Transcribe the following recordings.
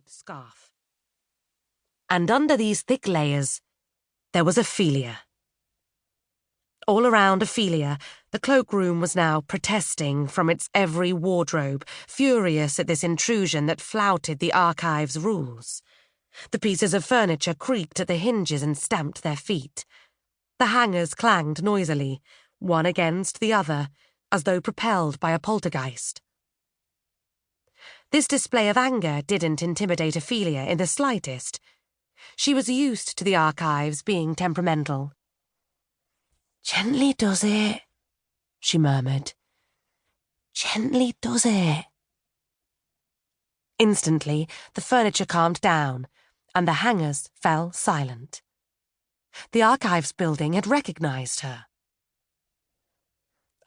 scarf. And under these thick layers, there was Ophelia. All around Ophelia, the cloakroom was now protesting from its every wardrobe, furious at this intrusion that flouted the archive's rules. The pieces of furniture creaked at the hinges and stamped their feet. The hangers clanged noisily, one against the other, as though propelled by a poltergeist. This display of anger didn't intimidate Ophelia in the slightest. She was used to the archives being temperamental. "Gently does it," she murmured. "Gently does it." Instantly, the furniture calmed down, and the hangers fell silent. The archives building had recognized her.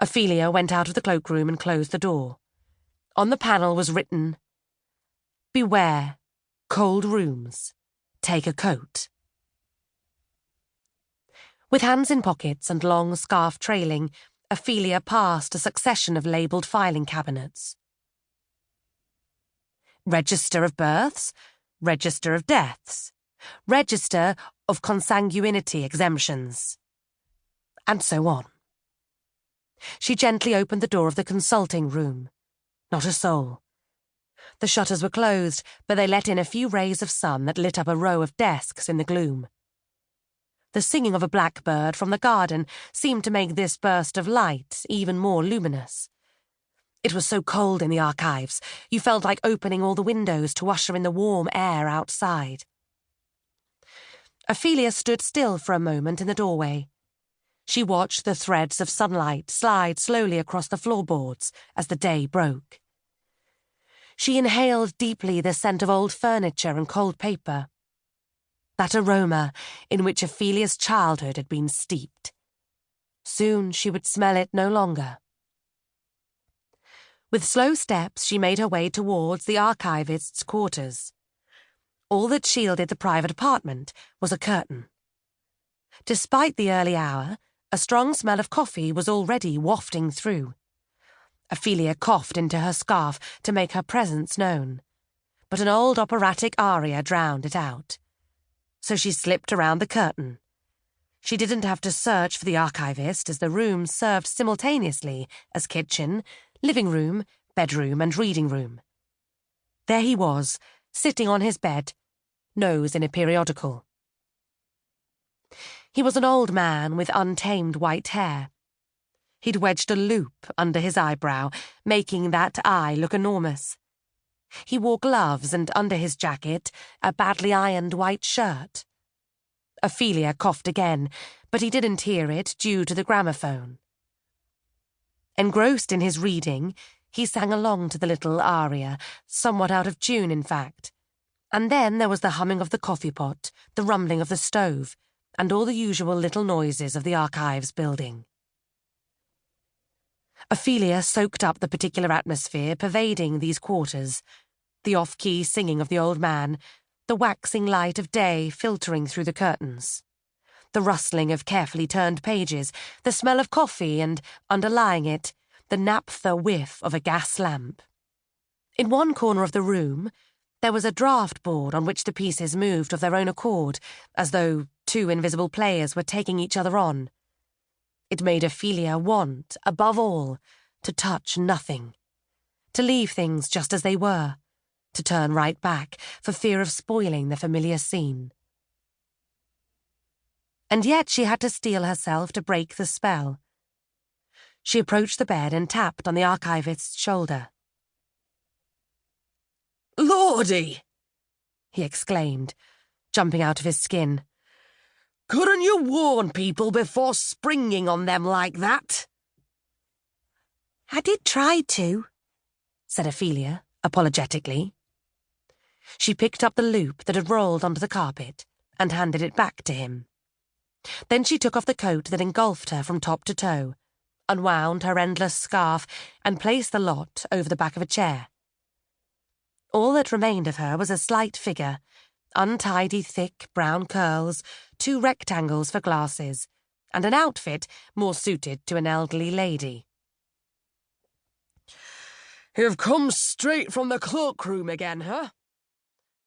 Ophelia went out of the cloakroom and closed the door. On the panel was written, "Beware, cold rooms. Take a coat." With hands in pockets and long scarf trailing, Ophelia passed a succession of labelled filing cabinets. Register of births, register of deaths, register of consanguinity exemptions, and so on. She gently opened the door of the consulting room. Not a soul. The shutters were closed, but they let in a few rays of sun that lit up a row of desks in the gloom. The singing of a blackbird from the garden seemed to make this burst of light even more luminous. It was so cold in the archives, you felt like opening all the windows to usher in the warm air outside. Ophelia stood still for a moment in the doorway. She watched the threads of sunlight slide slowly across the floorboards as the day broke. She inhaled deeply the scent of old furniture and cold paper. That aroma in which Ophelia's childhood had been steeped. Soon she would smell it no longer. With slow steps she made her way towards the archivist's quarters. All that shielded the private apartment was a curtain. Despite the early hour, a strong smell of coffee was already wafting through. Ophelia coughed into her scarf to make her presence known, but an old operatic aria drowned it out. So she slipped around the curtain. She didn't have to search for the archivist, as the rooms served simultaneously as kitchen, living room, bedroom, and reading room. There he was, sitting on his bed, nose in a periodical. He was an old man with untamed white hair. He'd wedged a loop under his eyebrow, making that eye look enormous. He wore gloves and under his jacket a badly ironed white shirt. Ophelia coughed again, but he didn't hear it due to the gramophone. Engrossed in his reading, he sang along to the little aria, somewhat out of tune in fact. And then there was the humming of the coffee pot, the rumbling of the stove, and all the usual little noises of the archives building. Ophelia soaked up the particular atmosphere pervading these quarters, the off-key singing of the old man, the waxing light of day filtering through the curtains, the rustling of carefully turned pages, the smell of coffee and, underlying it, the naphtha whiff of a gas lamp. In one corner of the room, there was a draught board on which the pieces moved of their own accord, as though two invisible players were taking each other on. It made Ophelia want, above all, to touch nothing, to leave things just as they were, to turn right back for fear of spoiling the familiar scene. And yet she had to steel herself to break the spell. She approached the bed and tapped on the archivist's shoulder. "Lordy!" he exclaimed, jumping out of his skin. "Couldn't you warn people before springing on them like that?" "I did try to," said Ophelia, apologetically. She picked up the loop that had rolled onto the carpet and handed it back to him. Then she took off the coat that engulfed her from top to toe, unwound her endless scarf, and placed the lot over the back of a chair. All that remained of her was a slight figure, untidy thick brown curls, 2 rectangles for glasses, and an outfit more suited to an elderly lady. "You've come straight from the cloakroom again, huh?"